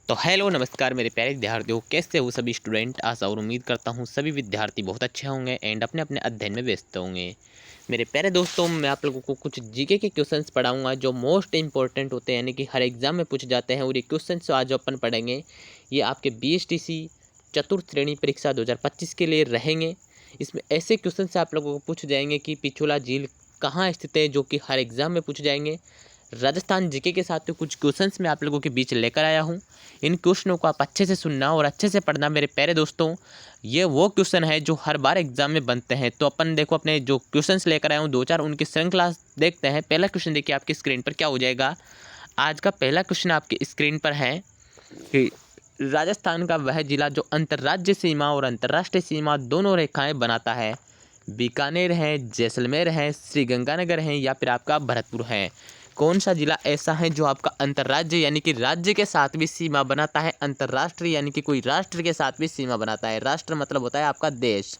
तो हेलो नमस्कार मेरे प्यारे विद्यार्थियों, कैसे हो सभी स्टूडेंट। आशा और उम्मीद करता हूँ सभी विद्यार्थी बहुत अच्छे होंगे एंड अपने अपने अध्ययन में व्यस्त होंगे। मेरे प्यारे दोस्तों, मैं आप लोगों को कुछ जीके के क्वेश्चंस पढ़ाऊंगा जो मोस्ट इंपॉर्टेंट होते हैं, यानी कि हर एग्जाम में पूछे जाते हैं। और ये क्वेश्चंस आज अपन पढ़ेंगे, ये आपके बीएसटीसी चतुर्थ श्रेणी परीक्षा 2025 के लिए रहेंगे। इसमें ऐसे क्वेश्चन से आप लोगों को पूछ जाएंगे कि पिछोला झील कहाँ स्थित है, जो कि हर एग्जाम में पूछ जाएंगे। राजस्थान जीके के साथ तो कुछ क्वेश्चंस मैं आप लोगों के बीच लेकर आया हूँ। इन क्वेश्चनों को आप अच्छे से सुनना और अच्छे से पढ़ना मेरे प्यारे दोस्तों। ये वो क्वेश्चन है जो हर बार एग्जाम में बनते हैं। तो अपन देखो, अपने जो क्वेश्चंस लेकर आया हूँ दो चार, उनकी श्रृंखला देखते हैं। पहला क्वेश्चन देखिए आपकी स्क्रीन पर क्या हो जाएगा। आज का पहला क्वेश्चन आपकी स्क्रीन पर है कि राजस्थान का वह जिला जो अंतर्राज्य सीमा और अंतर्राष्ट्रीय सीमा दोनों रेखाएं बनाता है, बीकानेर है, जैसलमेर है, श्रीगंगानगर है या फिर आपका भरतपुर है। कौन सा जिला ऐसा है जो आपका अंतर्राज्य यानी कि राज्य के साथ भी सीमा बनाता है, अंतर्राष्ट्रीय यानी कि कोई राष्ट्र के साथ भी सीमा बनाता है। राष्ट्र मतलब होता है आपका देश,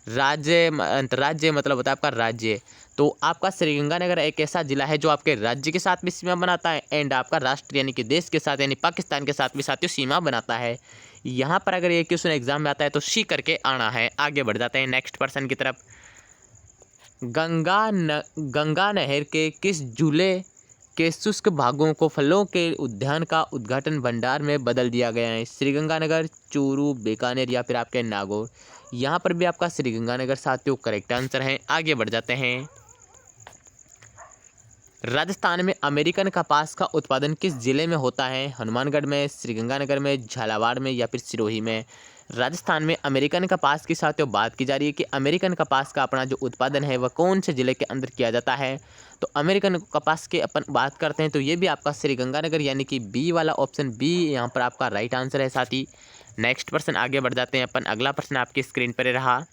राज्य अंतर्राज्य मतलब होता है आपका राज्य। तो आपका श्रीगंगानगर एक ऐसा जिला है जो आपके राज्य के साथ भी सीमा बनाता है एंड आपका राष्ट्र यानी कि देश के साथ यानी पाकिस्तान के साथ भी साथियों सीमा बनाता है। यहाँ पर अगर ये क्वेश्चन एग्जाम में आता है तो सी करके आना है। आगे बढ़ जाते हैं नेक्स्ट पर्सन की तरफ। गंगा नहर के किस जिले के शुष्क भागों को फलों के उद्यान का उद्घाटन भंडार में बदल दिया गया है? श्रीगंगानगर, चूरू, बीकानेर या फिर आपके नागौर। यहाँ पर भी आपका श्रीगंगानगर साथियों करेक्ट आंसर है। आगे बढ़ जाते हैं। राजस्थान में अमेरिकन कपास का उत्पादन किस जिले में होता है? हनुमानगढ़ में, श्रीगंगानगर में, झालावाड़ में या फिर सिरोही में। राजस्थान में अमेरिकन कपास की साथियों बात की जा रही है कि अमेरिकन कपास का अपना जो उत्पादन है वह कौन से जिले के अंदर किया जाता है। तो अमेरिकन कपास के अपन बात करते हैं तो ये भी आपका श्रीगंगानगर यानी कि बी वाला ऑप्शन बी यहाँ पर आपका राइट आंसर है साथी। नेक्स्ट पर्सन आगे बढ़ जाते हैं अपन। अगला प्रश्न आपकी स्क्रीन पर रहा।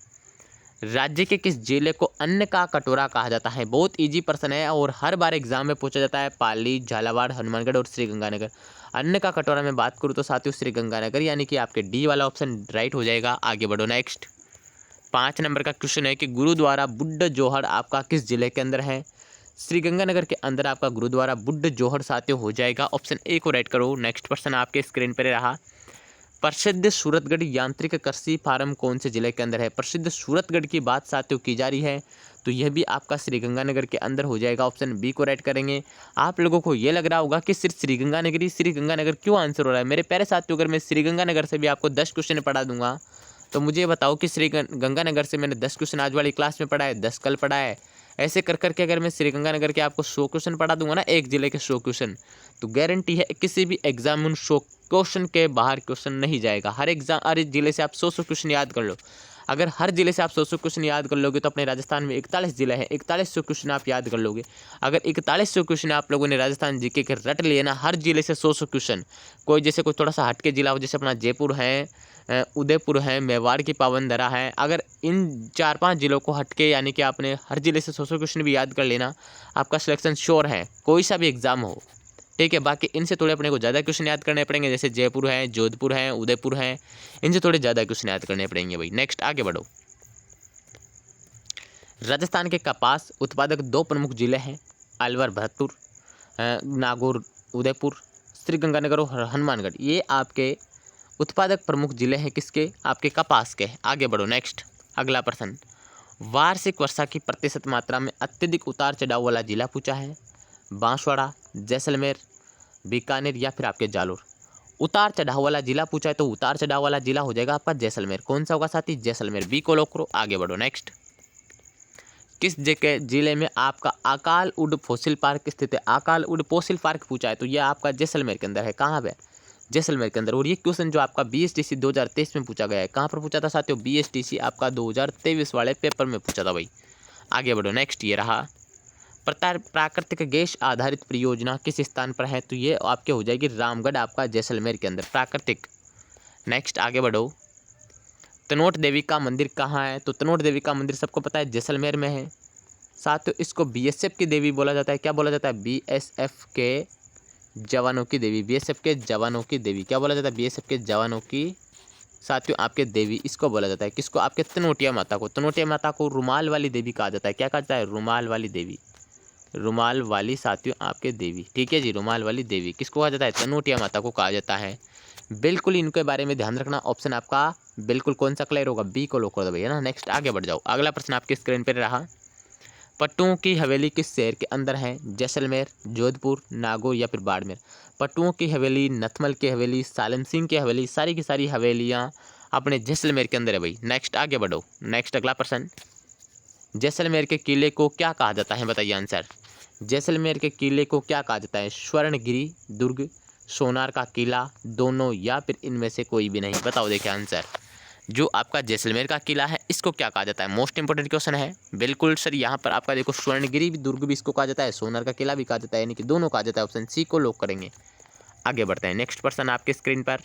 राज्य के किस जिले को अन्न का कटोरा कहा जाता है? बहुत इजी प्रश्न है और हर बार एग्जाम में पूछा जाता है। पाली, झालावाड़, हनुमानगढ़ और श्रीगंगानगर। अन्न का कटोरा में बात करूँ तो साथियों श्रीगंगानगर यानी कि आपके डी वाला ऑप्शन राइट हो जाएगा। आगे बढ़ो नेक्स्ट। 5 नंबर का क्वेश्चन है कि गुरुद्वारा बुड्ढ जोहड़ आपका किस जिले के अंदर है? श्रीगंगानगर के अंदर आपका गुरुद्वारा बुड्ढ जोहड़ साथियों हो जाएगा। ऑप्शन ए को राइट करो। नेक्स्ट पर्सन आपके स्क्रीन पर रहा। प्रसिद्ध सूरतगढ़ यांत्रिक कृषि फार्म कौन से जिले के अंदर है? प्रसिद्ध सूरतगढ़ की बात साथियों की जा रही है तो यह भी आपका श्रीगंगानगर के अंदर हो जाएगा। ऑप्शन बी को राइट करेंगे। आप लोगों को ये लग रहा होगा कि सिर्फ श्रीगंगानगर क्यों आंसर हो रहा है। मेरे प्यारे साथियों, अगर मैं श्रीगंगानगर से भी आपको 10 क्वेश्चन पढ़ा दूंगा तो मुझे बताओ कि श्रीगंगानगर से मैंने 10 क्वेश्चन आज वाली क्लास में पढ़ा है, 10 कल पढ़ा है। ऐसे कर करके अगर मैं श्रीगंगानगर के आपको 100 क्वेश्चन पढ़ा दूंगा ना, एक जिले के 100 क्वेश्चन, तो गारंटी है किसी भी एग्जाम उन 100 क्वेश्चन के बाहर क्वेश्चन नहीं जाएगा। हर जिले से आप 100 क्वेश्चन याद कर लो। अगर हर जिले से आप 100 क्वेश्चन याद कर लोगे तो अपने राजस्थान में 41 जिले हैं, 4100 क्वेश्चन आप याद कर लोगे। अगर 4100 क्वेश्चन आप लोगों ने राजस्थान जीके के रट लिए ना, हर जिले से 100 क्वेश्चन, कोई जैसे कोई थोड़ा सा हटके जिला हो, जैसे अपना जयपुर है, उदयपुर है, मेवाड़ की पावनधरा है, अगर इन 4-5 जिलों को हटके यानी कि आपने हर जिले से 100 क्वेश्चन भी याद कर लेना, आपका सिलेक्शन श्योर है कोई सा भी एग्जाम हो। ठीक है, बाकी इनसे थोड़े अपने को ज़्यादा क्वेश्चन याद करने पड़ेंगे, जैसे जयपुर है, जोधपुर है, उदयपुर है, इनसे थोड़े ज़्यादा क्वेश्चन याद करने पड़ेंगे भाई। नेक्स्ट आगे बढ़ो। राजस्थान के कपास उत्पादक 2 प्रमुख जिले हैं, अलवर, भरतपुर, नागौर, उदयपुर, श्रीगंगानगर और हनुमानगढ़। ये आपके उत्पादक प्रमुख जिले हैं किसके? आपके कपास के। आगे बढ़ो नेक्स्ट। अगला प्रश्न, वार्षिक वर्षा की प्रतिशत मात्रा में अत्यधिक उतार चढ़ाव वाला जिला पूछा है। बांसवाड़ा, जैसलमेर, बीकानेर या फिर आपके जालोर। उतार चढ़ाव वाला जिला पूछा है तो उतार चढ़ाव वाला जिला हो जाएगा आपका जैसलमेर। कौन सा होगा साथी? जैसलमेर। बी को लॉक करो। आगे बढ़ो नेक्स्ट। किस जगह जिले में आपका अकाल उड फॉसिल पार्क स्थित है? अकाल उड फॉसिल पार्क पूछा है तो यह आपका जैसलमेर के अंदर है। कहाँ पे? जैसलमेर के अंदर। और ये क्वेश्चन जो आपका बीएसटीसी 2023 में पूछा गया है, कहाँ पर पूछा था साथियों? बीएसटीसी आपका 2023 वाले पेपर में पूछा था भाई। आगे बढ़ो नेक्स्ट। ये रहा, प्राकृतिक गैस आधारित परियोजना किस स्थान पर है? तो ये आपके हो जाएगी रामगढ़ आपका जैसलमेर के अंदर, प्राकृतिक। नेक्स्ट आगे बढ़ो। तनोट देवी का मंदिर कहाँ है? तो तनोट देवी का मंदिर सबको पता है जैसलमेर में है। साथियों इसको बीएसएफ की देवी बोला जाता है। क्या बोला जाता है? बीएसएफ के जवानों की देवी। बीएसएफ के जवानों की देवी क्या बोला जाता है? बीएसएफ के जवानों की साथियों आपके देवी इसको बोला जाता है। किसको? आपके तनोटिया माता को। तनोटिया माता को रुमाल वाली देवी कहा जाता है। क्या कहा जाता है? रुमाल वाली देवी। रुमाल वाली साथियों आपके देवी। ठीक है जी, रुमाल वाली देवी किसको कहा जाता है? तनोटिया माता को कहा जाता है। बिल्कुल इनके बारे में ध्यान रखना। ऑप्शन आपका बिल्कुल कौन सा क्लियर होगा, बी को लॉक कर दो भैया ना। नेक्स्ट आगे बढ़ जाओ। अगला प्रश्न आपके स्क्रीन पर रहा, पट्टुओं की हवेली किस शहर के अंदर है? जैसलमेर, जोधपुर, नागौर या फिर बाड़मेर। पट्टुओं की हवेली, नथमल की हवेली, सालन सिंह की हवेली, सारी की सारी हवेलियाँ अपने जैसलमेर के अंदर है भाई। नेक्स्ट आगे बढ़ो। नेक्स्ट अगला प्रश्न, जैसलमेर के किले को क्या कहा जाता है? बताइए आंसर। जैसलमेर के किले को क्या कहा जाता है? स्वर्णगिरी दुर्ग, सोनार का किला, दोनों या फिर इनमें से कोई भी नहीं। बताओ देखिए आंसर। जो आपका जैसलमेर का किला है इसको क्या कहा जाता है? मोस्ट इंपोर्टेंट क्वेश्चन है। बिल्कुल सर, यहाँ पर आपका देखो स्वर्णगिरी भी दुर्ग भी इसको कहा जाता है, सोनार का किला भी कहा जाता है, यानी कि दोनों कहा जाता है। ऑप्शन सी को लॉक करेंगे। आगे बढ़ते हैं। नेक्स्ट प्रश्न आपके स्क्रीन पर,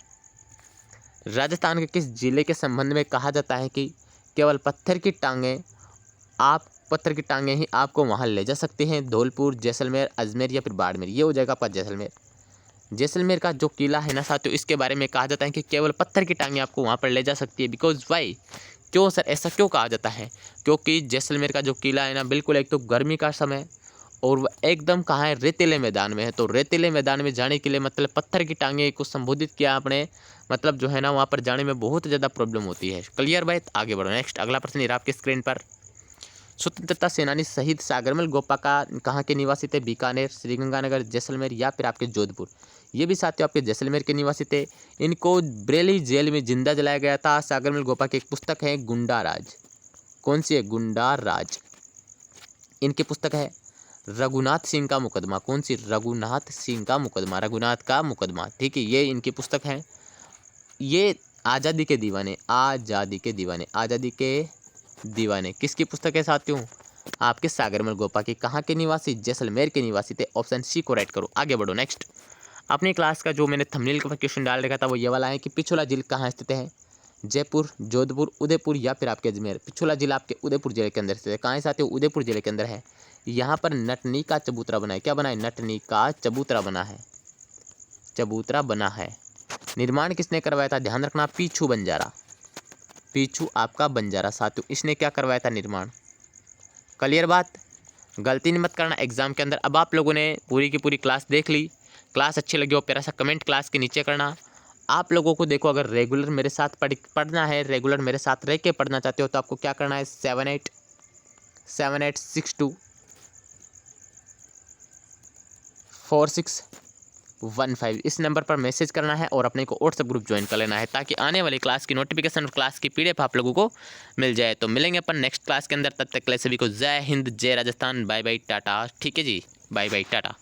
राजस्थान के किस जिले के संबंध में कहा जाता है कि केवल पत्थर की टांगें ही आपको वहां ले जा सकती हैं? धौलपुर, जैसलमेर, अजमेर या फिर बाड़मेर। ये हो जाएगा आपका जैसलमेर। जैसलमेर का जो किला है ना साथियों, इसके बारे में कहा जाता है कि केवल पत्थर की टांगें आपको वहां पर ले जा सकती है। बिकॉज वाई, क्यों सर, ऐसा क्यों कहा जाता है? क्योंकि जैसलमेर का जो किला है ना, बिल्कुल एक तो गर्मी का समय और वह एकदम कहाँ है, रेतीले मैदान में है। तो रेतीले मैदान में जाने के लिए मतलब पत्थर की टांगे को संबोधित किया आपने, मतलब जो है ना वहाँ पर जाने में बहुत ज़्यादा प्रॉब्लम होती है। क्लियर बात? आगे बढ़ो। नेक्स्ट अगला प्रश्न ये आपके स्क्रीन पर, स्वतंत्रता सेनानी शहीद सागरमल गोपा का कहाँ के निवासी थे? बीकानेर, श्रीगंगानगर, जैसलमेर या फिर आपके जोधपुर। ये भी साथियों आपके जैसलमेर के निवासी थे। इनको बरेली जेल में जिंदा जलाया गया था। सागरमल गोपा की एक पुस्तक है गुंडा राज। कौन सी है? गुंडा राज। इनकी पुस्तक है रघुनाथ सिंह का मुकदमा। कौन सी? रघुनाथ सिंह का मुकदमा, रघुनाथ का मुकदमा। ठीक है, ये इनकी पुस्तक है। ये आज़ादी के दीवाने, आज़ादी के दीवाने, आज़ादी के दीवाने किसकी पुस्तक है साथियों? आपके सागरमल गोपा की। कहाँ के निवासी? जैसलमेर के निवासी थे। ऑप्शन सी को राइट करो। आगे बढ़ो। नेक्स्ट अपनी क्लास का जो मैंने थंबनेल का क्वेश्चन डाल रखा था वो ये वाला है कि पिछोला जिला कहाँ स्थित है? जयपुर, जोधपुर, उदयपुर या फिर आपके अजमेर। पिछोला जिला आपके उदयपुर जिले के अंदर स्थित है। कहाँ है साथियों? उदयपुर जिले के अंदर है। यहाँ पर नटनी का चबूतरा बना है। क्या बना है? नटनी का चबूतरा बना है, चबूतरा बना है। निर्माण किसने करवाया था? ध्यान रखना, पीछू बंजारा। पीछू आपका बंजारा साथियों, इसने क्या करवाया था? निर्माण। क्लियर बात? गलती नहीं मत करना एग्जाम के अंदर। अब आप लोगों ने पूरी की पूरी क्लास देख ली। क्लास अच्छी लगी हो प्यारा सा कमेंट क्लास के नीचे करना। आप लोगों को देखो, अगर रेगुलर मेरे साथ पढ़ना है, रेगुलर मेरे साथ रह के पढ़ना चाहते हो तो आपको क्या करना है? 78624615 इस नंबर पर मैसेज करना है और अपने को व्हाट्सएप ग्रुप ज्वाइन कर लेना है, ताकि आने वाली क्लास की नोटिफिकेशन और क्लास की पीडीएफ आप लोगों को मिल जाए। तो मिलेंगे अपन नेक्स्ट क्लास के अंदर। तब तक के लिए सभी को जय हिंद, जय राजस्थान, बाय बाय टाटा। ठीक है जी, बाय बाय टाटा।